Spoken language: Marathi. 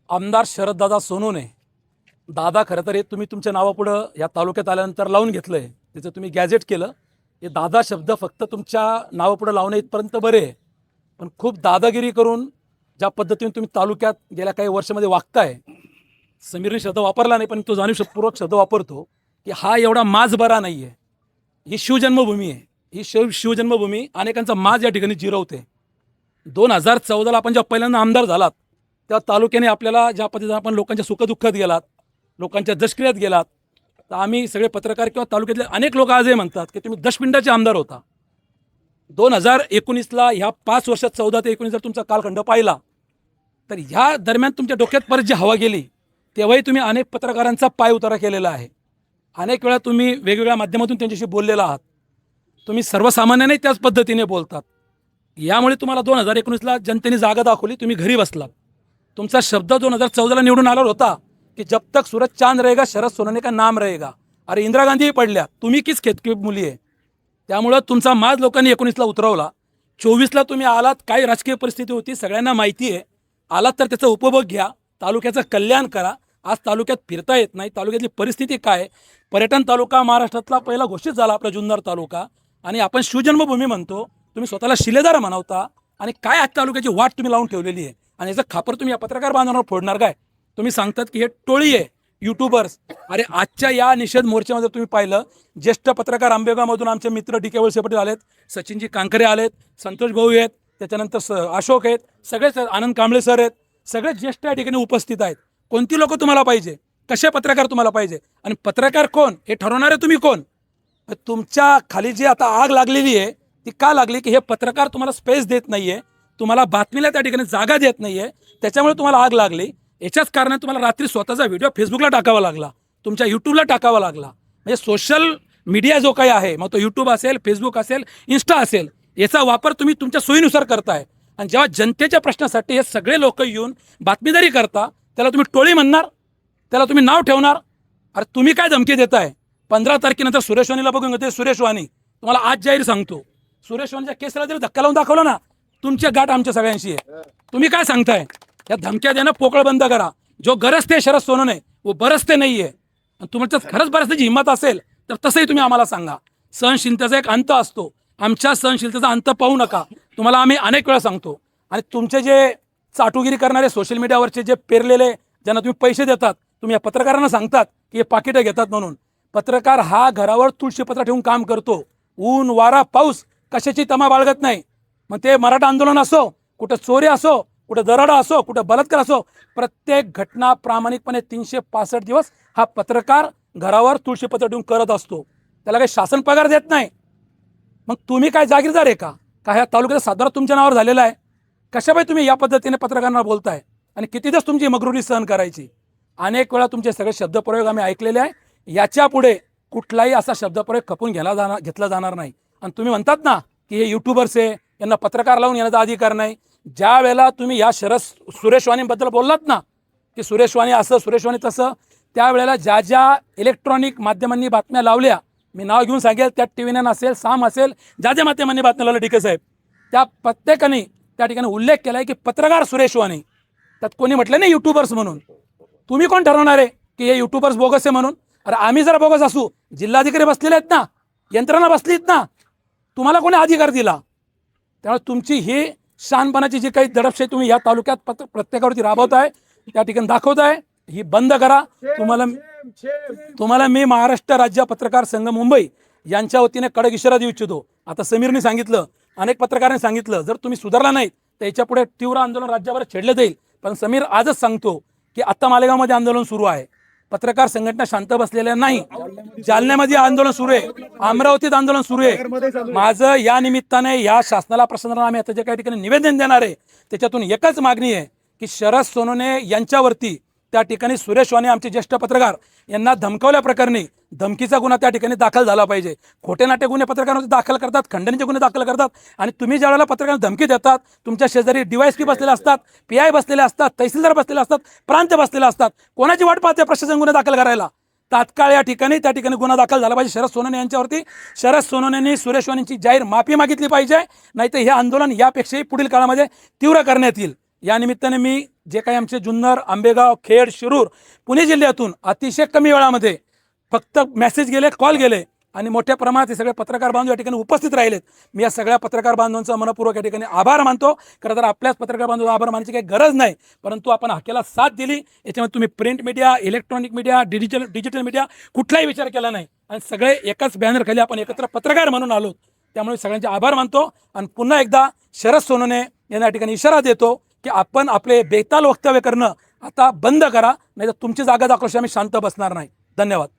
आमदार शरददादा सोनवणे दादा खरं तर हे तुम्ही तुमच्या नावापुढं या तालुक्यात आल्यानंतर लावून घेतलं आहे, त्याचं तुम्ही गॅजेट केलं. हे दादा शब्द फक्त तुमच्या नावापुढं लावणे इथपर्यंत बरे आहे, पण खूप दादागिरी करून ज्या पद्धतीने तुम्ही तालुक्यात गेल्या काही वर्षामध्ये वागताय, समीरने शब्द वापरला नाही पण तो जाणीवपूर्वक शब्द वापरतो की हा एवढा माज बरा नाही आहे. ही शिवजन्मभूमी आहे, ही शिवजन्मभूमी अनेकांचा माज या ठिकाणी जिरवते. 2014ला आपण जेव्हा पहिल्यांदा आमदार झालात त्या तालुक्याने आपल्याला ज्या पद्धतीने आपण लोकांच्या सुखदुःखात गेलात, लोकांच्या दशक्रियात गेलात, तर आम्ही सगळे पत्रकार किंवा तालुक्यातले अनेक लोक आजही म्हणतात की तुम्ही दशपिंडाचे आमदार होता. 2019ला ह्या 5 वर्षात 14 ते 19 जर तुमचा कालखंड पाहिला तर ह्या दरम्यान तुमच्या डोक्यात परत जी हवा गेली तेव्हाही तुम्ही अनेक पत्रकारांचा पाय उतारा केलेला आहे. अनेक वेळा तुम्ही वेगवेगळ्या माध्यमातून त्यांच्याशी बोललेला आहात. तुम्ही सर्वसामान्याने त्याच पद्धतीने बोलतात. यामुळे तुम्हाला 2019ला जनतेने जागा दाखवली, तुम्ही घरी बसलात. तुमचा शब्द 2014ला निवडून आल्यावर होता की जब तक सूरज चांद रहेगा शरद सोनवणे का नाम रहेगा. अरे इंदिरा गांधीही पडल्या, तुम्ही किस खेतकी मुली आहे. त्यामुळं तुमचा माज लोकांनी 19ला उतरवला. 24ला तुम्ही आलात, काय राजकीय परिस्थिती होती सगळ्यांना माहिती आहे. आलात तर त्याचा उपभोग घ्या, तालुक्याचं कल्याण करा. आज तालुक्यात फिरता येत नाही, तालुक्यातली परिस्थिती काय. पर्यटन तालुका महाराष्ट्रातला पहिला घोषित झाला आपला जुन्नर तालुका, आणि आपण शिवजन्मभूमी म्हणतो. तुम्ही स्वतःला शिलेदार म्हणवता आणि काय आज तालुक्याची वाट तुम्ही लावून ठेवलेली आहे. आणि याचं खापर तुम्ही या पत्रकार बांधवांवर फोडणार काय. तुम्ही सांगतात की हे टोळी आहे यूट्यूबर्स. अरे आजच्या या निषेध मोर्चामध्ये तुम्ही पाहिलं, ज्येष्ठ पत्रकार आंबेगावमधून आमचे मित्र डी के वळसे पाटील आलेत, सचिनजी कांकरे आलेत, संतोष भाऊ आहेत, त्याच्यानंतर अशोक आहेत, सगळेच आनंद कांबळे सर आहेत, सगळे ज्येष्ठ या ठिकाणी उपस्थित आहेत. कोणती लोक तुम्हाला पाहिजे, कसे पत्रकार तुम्हाला पाहिजे, आणि पत्रकार कोण हे ठरवणारे तुम्ही कोण. तुमच्या खाली जी आता आग लागलेली आहे ती का लागली की हे पत्रकार तुम्हाला स्पेस देत नाहीये, तुम्हाला बातमीला त्या ठिकाणी जागा देत नाहीये, त्याच्यामुळे तुम्हाला आग लागली. याच्याच कारणाने तुम्हाला रात्री स्वतःचा व्हिडिओ फेसबुकला टाकावा लागला, तुमच्या यूट्यूबला टाकावा लागला. म्हणजे सोशल मीडिया जो काही आहे, मग तो यूट्यूब असेल, फेसबुक असेल, इन्स्टा असेल, याचा वापर तुम्ही तुमच्या सोयीनुसार करताय. आणि जेव्हा जनतेच्या प्रश्नासाठी हे सगळे लोक येऊन बातमीदारी करता, त्याला तुम्ही टोळी म्हणणार, त्याला तुम्ही नाव ठेवणार. अरे तुम्ही काय धमकी देताय. 15 तारखेनंतर सुरेश वाणीला बघून घेते. सुरेश वाणी तुम्हाला आज जाहीर सांगतो, सुरेश वाणीच्या केसला जरी धक्का लावून दाखवला ना, तुमच्या गाठ आमच्या सगळ्यांशी आहे. तुम्ही काय सांगताय. या धमक्या देणं पोकळ बंद करा. जो गरजते शरद सोनवणे वो बरसते नाही आहे. आणि तुमच्या खरंच बरसण्याची हिंमत असेल तर तसंही तुम्ही आम्हाला सांगा. सहनशीलतेचा एक अंत असतो, आमच्या सहनशीलतेचा अंत पाहू नका, तुम्हाला आम्ही अनेक वेळा सांगतो. आणि तुमचे जे चाटुगिरी करणारे सोशल मीडियावरचे जे पेरलेले, ज्यांना तुम्ही पैसे देतात, तुम्ही या पत्रकारांना सांगतात की हे पाकिटं घेतात म्हणून. पत्रकार हा घरावर तुळशीपत्र ठेवून काम करतो. ऊन वारा पाऊस कशाची तमा बाळगत नाही. मग ते मराठा आंदोलन असो, कुठं चोरी असो, कुठं दरोडा असो, कुठं बलात्कार असो, प्रत्येक घटना प्रामाणिकपणे 365 दिवस हा पत्रकार घरावर तुळशीपत्र ठेवून करत असतो. त्याला काही शासन पगार देत नाही. मग तुम्ही काय जागीरदार आहे का. ह्या तालुक्याचा सातबारा तुमच्या नावावर झालेला आहे. कशापाई तुम्ही या पद्धतीने पत्रकारांना बोलताय. आणि किती दिवस तुमची मगरुरी सहन करायची. अनेक वेळा तुमचे सगळे शब्दप्रयोग आम्ही ऐकलेले आहे. याच्या पुढे कुठलाही असा शब्दप्रयोग खपून घेतला जाणार नाही. आणि तुम्ही म्हणतात ना की हे यूट्यूबर्स आहे, यांना पत्रकार लावून येण्याचा अधिकार नाही. ज्या वेळेला तुम्ही या सुरेश वाणीबद्दल बोललात ना की सुरेश वाणी असं, सुरेश वाणी तसं, त्यावेळेला ज्या ज्या इलेक्ट्रॉनिक माध्यमांनी बातम्या लावल्या, मी नाव घेऊन सांगेल, त्या TV9 असेल, साम असेल, ज्या ज्या माध्यमांनी बातम्या लावल्या डी के साहेब, त्या प्रत्येकाने त्या ठिकाणी उल्लेख केला आहे की पत्रकार सुरेश वाणी. त्यात कोणी म्हटलं नाही यूट्यूबर्स म्हणून. तुम्ही कोण ठरवणार आहे की हे यूट्यूबर्स बोगस आहे म्हणून. अरे आम्ही जर बोगस असू, जिल्हाधिकारी बसलेले आहेत ना, यंत्रणा बसलीत ना, तुम्हाला कोणी अधिकार दिला. त्यामुळे तुमची ही शहाणपणाची जी काही दडपशाही तुम्ही या तालुक्यात प्रत्येकावरती राबवताय, त्या ठिकाणी दाखवताय, ही बंद करा. तुम्हाला मी महाराष्ट्र राज्य पत्रकार संघ मुंबई यांच्या वतीने कडक इशारा देऊ इच्छितो. आता समीरने सांगितलं, अनेक पत्रकारांनी सांगितलं, जर तुम्ही सुधारला नाही तर याच्या पुढे तीव्र आंदोलन राज्यावर छेडले जाईल. पण समीर आजच सांगतो की आत्ता मालेगावमध्ये आंदोलन सुरू आहे. पत्रकार संघटना शांत बसलेल्या नाही. जालन्यामध्ये आंदोलन सुरू आहे, अमरावतीत आंदोलन सुरू आहे. माझं या निमित्ताने या शासनाला, प्रशासनाला आम्ही आता जे काही ठिकाणी निवेदन देणार आहे, त्याच्यातून एकच मागणी आहे की शरद सोनवणे यांच्यावरती त्या ठिकाणी सुरेश वाणी आमचे ज्येष्ठ पत्रकार यांना धमकावल्या प्रकरणी धमकीचा गुन्हा त्या ठिकाणी दाखल झाला पाहिजे. खोटे नाटे गुन्हे पत्रकारांवरती दाखल करतात, खंडणीचे गुन्हे दाखल करतात. आणि तुम्ही ज्या वेळेला पत्रकारांना धमकी देतात, तुमच्या शेजारी DYSP बसलेले असतात, PI बसलेले असतात, तहसीलदार बसलेले असतात, प्रांत बसलेले असतात. कोणाची वाट पाहते प्रशासन गुन्हे दाखल करायला. तात्काळ या ठिकाणी त्या ठिकाणी गुन्हा दाखल झाला पाहिजे शरद सोनवणे यांच्यावरती. शरद सोनवणेंनी सुरेश वाणींची जाहीर माफी मागितली पाहिजे, नाहीतर हे आंदोलन यापेक्षाही पुढील काळामध्ये तीव्र करण्यात येईल. या निमित्ताने मी जे काही आमचे जुन्नर, आंबेगाव, खेड, शिरूर, पुणे जिल्ह्यातून अतिशय कमी वेळामध्ये फक्त मेसेज गेले, कॉल गेले आणि मोठ्या प्रमाणात हे सगळे पत्रकार बांधव या ठिकाणी उपस्थित राहिलेत. मी या सगळ्या पत्रकार बांधवांचा मनपूर्वक या ठिकाणी आभार मानतो. खरं तर आपल्याच पत्रकार बांधवांचा आभार मानायची काही गरज नाही, परंतु आपण हाकेला साथ दिली. याच्यामध्ये तुम्ही print media, electronic media, digital media कुठलाही विचार केला नाही आणि सगळे एकाच बॅनरखाली आपण एकत्र पत्रकार म्हणून आलो. त्यामुळे सगळ्यांचे आभार मानतो आणि पुन्हा एकदा शरद सोनवणे यांना या ठिकाणी इशारा देतो की आपण आपले बेताल वक्तव्य करणं आता बंद करा, नाही तर तुमची जागा दाखवल्याशिवाय आम्ही शांत बसणार नाही. धन्यवाद.